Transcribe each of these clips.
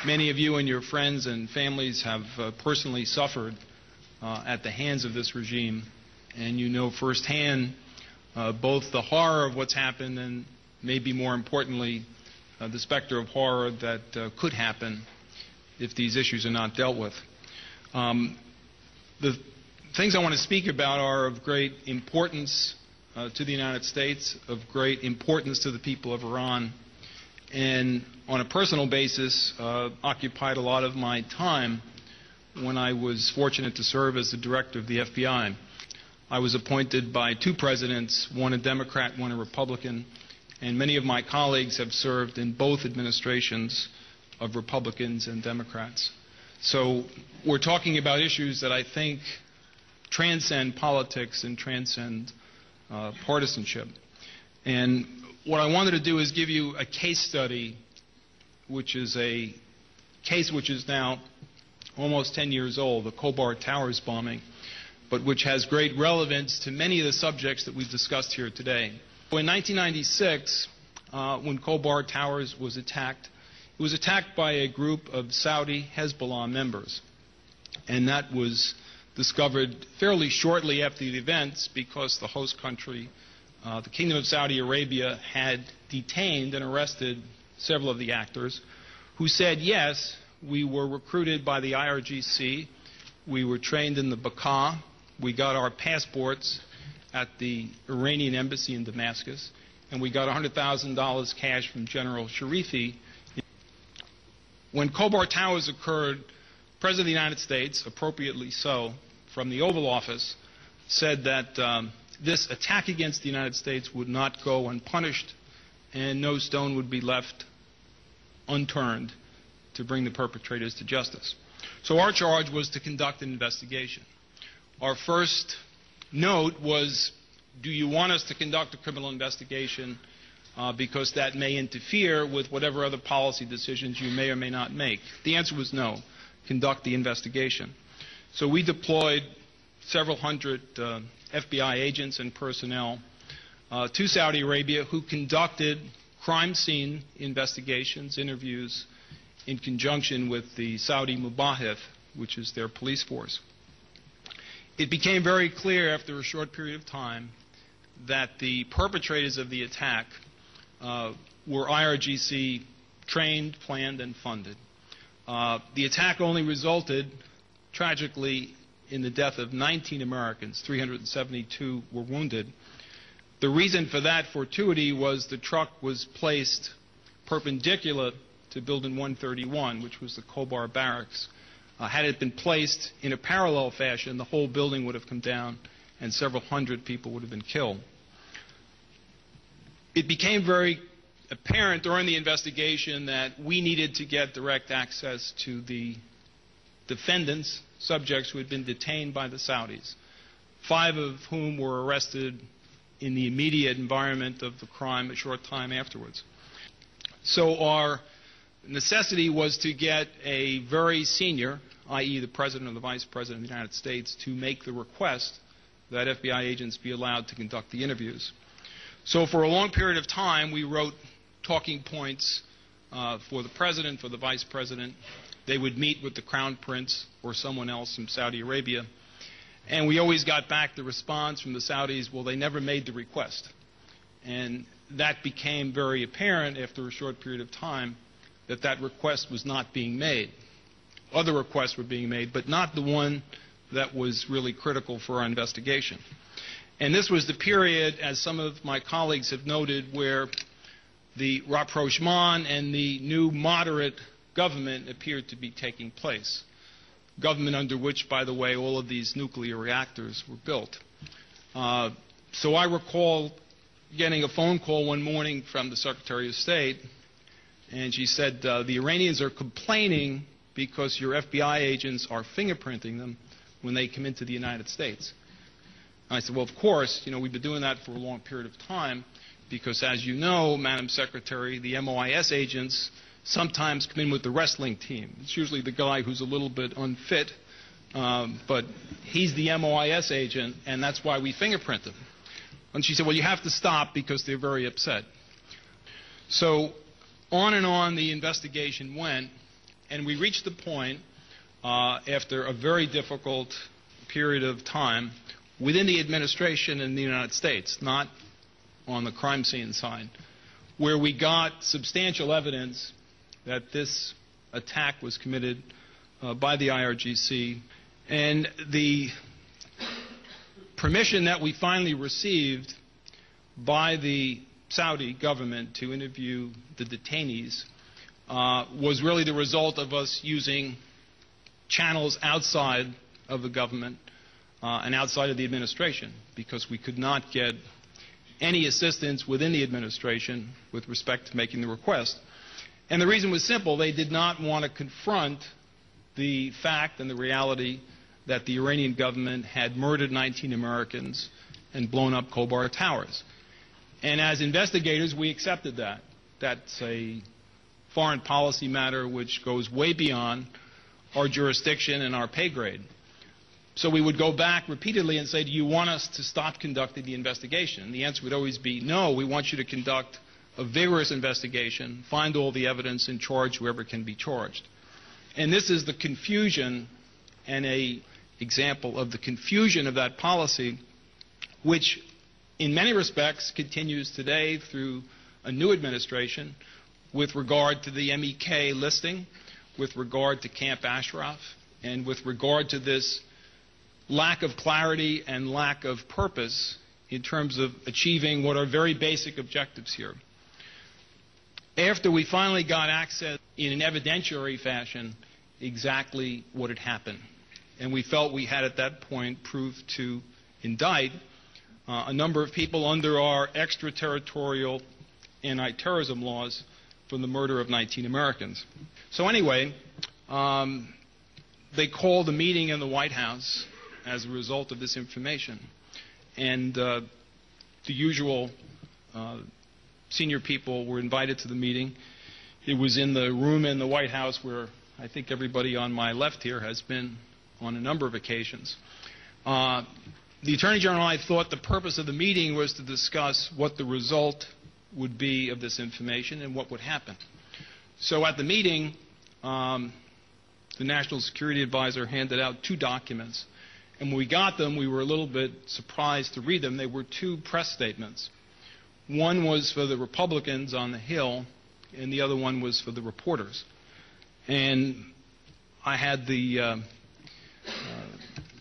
Many of you and your friends and families have personally suffered at the hands of this regime, and you know firsthand both the horror of what's happened and maybe more importantly the specter of horror that could happen if these issues are not dealt with. The things I want to speak about are of great importance to the United States, of great importance to the people of Iran, and on a personal basis occupied a lot of my time when I was fortunate to serve as the director of the FBI. I was appointed by two presidents, one a Democrat, one a Republican, and many of my colleagues have served in both administrations of Republicans and Democrats. So we're talking about issues that I think transcend politics and transcend partisanship. And what I wanted to do is give you a case study, which is a case which is now almost 10 years old, the Khobar Towers bombing, but which has great relevance to many of the subjects that we've discussed here today. In 1996, when Khobar Towers was attacked, it was attacked by a group of Saudi Hezbollah members. And that was discovered fairly shortly after the events because the host country, the Kingdom of Saudi Arabia, had detained and arrested several of the actors who said, yes, we were recruited by the IRGC, we were trained in the Bekaa, we got our passports at the Iranian embassy in Damascus, and we got $100,000 cash from General Sharifi. When Khobar Towers occurred, the President of the United States, appropriately so, from the Oval Office, said that this attack against the United States would not go unpunished and no stone would be left unturned to bring the perpetrators to justice. So our charge was to conduct an investigation. Our first note was, do you want us to conduct a criminal investigation because that may interfere with whatever other policy decisions you may or may not make? The answer was no. Conduct the investigation. So we deployed several hundred FBI agents and personnel to Saudi Arabia who conducted crime scene investigations, interviews, in conjunction with the Saudi Mubahith, which is their police force. It became very clear after a short period of time that the perpetrators of the attack were IRGC trained, planned, and funded. The attack only resulted, tragically, in the death of 19 Americans. 372 were wounded. The reason for that fortuity was the truck was placed perpendicular to Building 131, which was the Khobar barracks. Had it been placed in a parallel fashion, the whole building would have come down and several hundred people would have been killed. It became very apparent during the investigation that we needed to get direct access to the defendants, subjects who had been detained by the Saudis, 5 of whom were arrested in the immediate environment of the crime a short time afterwards. So our necessity was to get a very senior, i.e. the President or the Vice President of the United States, to make the request that FBI agents be allowed to conduct the interviews. So for a long period of time, we wrote talking points for the President, for the Vice President. They would meet with the Crown Prince or someone else from Saudi Arabia. And we always got back the response from the Saudis, well, they never made the request. And that became very apparent after a short period of time that that request was not being made. Other requests were being made, but not the one that was really critical for our investigation. And this was the period, as some of my colleagues have noted, where the rapprochement and the new moderate government appeared to be taking place. Government under which, by the way, all of these nuclear reactors were built. So I recall getting a phone call one morning from the Secretary of State, and she said, the Iranians are complaining because your FBI agents are fingerprinting them when they come into the United States. And I said, well, of course, we've been doing that for a long period of time because, as you know, Madam Secretary, the MOIS agents sometimes come in with the wrestling team. It's usually the guy who's a little bit unfit, but he's the MOIS agent, and that's why we fingerprint them. And she said, well, you have to stop because they're very upset. So on and on the investigation went, And we reached the point, after a very difficult period of time, within the administration in the United States, not on the crime scene side, where we got substantial evidence that this attack was committed by the IRGC. And the permission that we finally received by the Saudi government to interview the detainees was really the result of us using channels outside of the government and outside of the administration, because we could not get any assistance within the administration with respect to making the request. And the reason was simple. They did not want to confront the fact and the reality that the Iranian government had murdered 19 Americans and blown up Khobar Towers. And as investigators, we accepted that. That's a foreign policy matter which goes way beyond our jurisdiction and our pay grade. So we would go back repeatedly and say, do you want us to stop conducting the investigation? And the answer would always be, no, we want you to conduct a vigorous investigation, find all the evidence, and charge whoever can be charged. And this is the confusion and an example of the confusion of that policy, which in many respects continues today through a new administration with regard to the MEK listing, with regard to Camp Ashraf, and with regard to this lack of clarity and lack of purpose in terms of achieving what are very basic objectives here. After we finally got access in an evidentiary fashion exactly what had happened, and we felt we had at that point proved to indict a number of people under our extraterritorial anti-terrorism laws for the murder of 19 Americans. So anyway, they called a meeting in the White House as a result of this information. And the usual senior people were invited to the meeting. It was in the room in the White House where I think everybody on my left here has been on a number of occasions. The Attorney General and I thought the purpose of the meeting was to discuss what the result would be of this information and what would happen. So at the meeting, the National Security Advisor handed out 2 documents. And when we got them, we were a little bit surprised to read them. They were 2 press statements. One was for the Republicans on the Hill, and the other one was for the reporters. And I had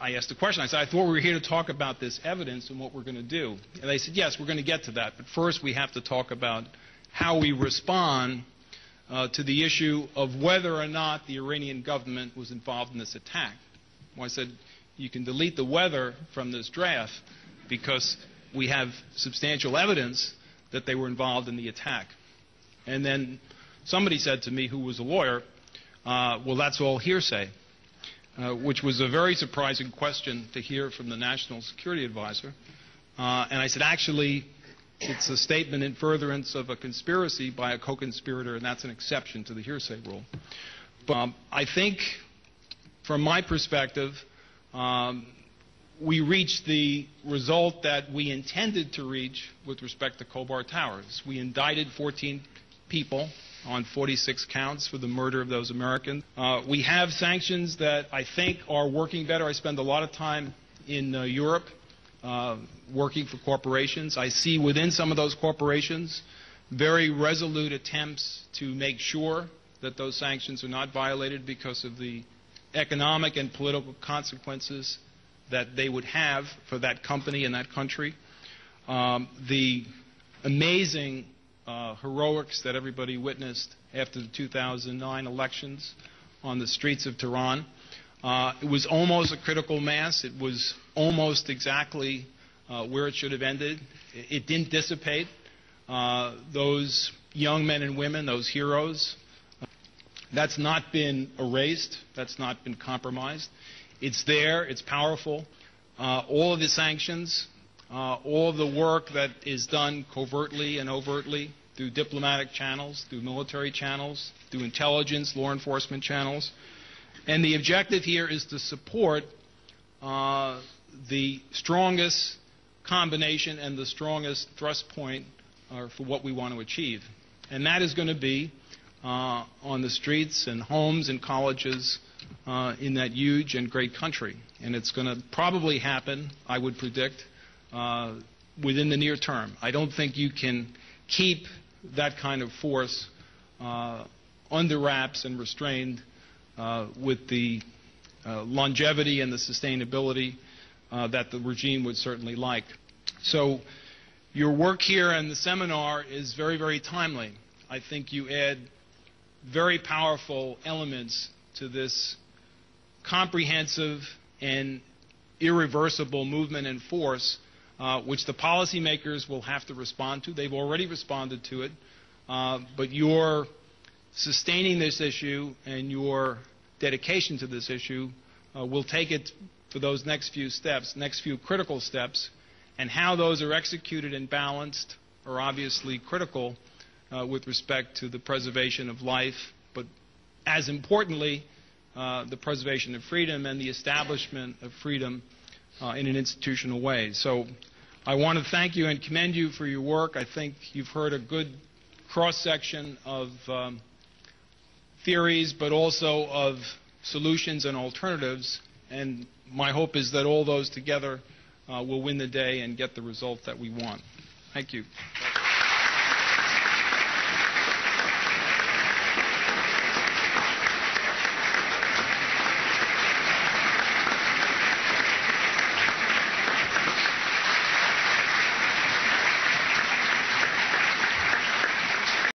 I asked the question. I said, I thought we were here to talk about this evidence and what we're going to do. And they said, yes, we're going to get to that. But first we have to talk about how we respond to the issue of whether or not the Iranian government was involved in this attack. Well, I said, you can delete the whether from this draft because we have substantial evidence that they were involved in the attack. And then somebody said to me, who was a lawyer, well, that's all hearsay, which was a very surprising question to hear from the National Security Advisor. And I said, actually, it's a statement in furtherance of a conspiracy by a co-conspirator, and that's an exception to the hearsay rule. But I think, from my perspective, we reached the result that we intended to reach with respect to Khobar Towers. We indicted 14 people on 46 counts for the murder of those Americans. We have sanctions that I think are working better. I spend a lot of time in Europe working for corporations. I see within some of those corporations very resolute attempts to make sure that those sanctions are not violated because of the economic and political consequences that they would have for that company and that country. The amazing heroics that everybody witnessed after the 2009 elections on the streets of Tehran. It was almost a critical mass. It was almost exactly where it should have ended. It didn't dissipate. Those young men and women, those heroes, that's not been erased. That's not been compromised. It's there. It's powerful. All of the sanctions, all of the work that is done covertly and overtly through diplomatic channels, through military channels, through intelligence, law enforcement channels. And the objective here is to support the strongest combination and the strongest thrust point for what we want to achieve. And that is going to be on the streets and homes and colleges in that huge and great country. And it's going to probably happen, I would predict, within the near term. I don't think you can keep that kind of force under wraps and restrained with the longevity and the sustainability that the regime would certainly like. So your work here and the seminar is very, very timely. I think you add very powerful elements to this comprehensive and irreversible movement and force which the policymakers will have to respond to. They've already responded to it, but your sustaining this issue and your dedication to this issue will take it for those next few steps, next few critical steps, and how those are executed and balanced are obviously critical with respect to the preservation of life, but as importantly, the preservation of freedom and the establishment of freedom in an institutional way. So I want to thank you and commend you for your work. I think you've heard a good cross-section of theories, but also of solutions and alternatives, and my hope is that all those together will win the day and get the result that we want. Thank you.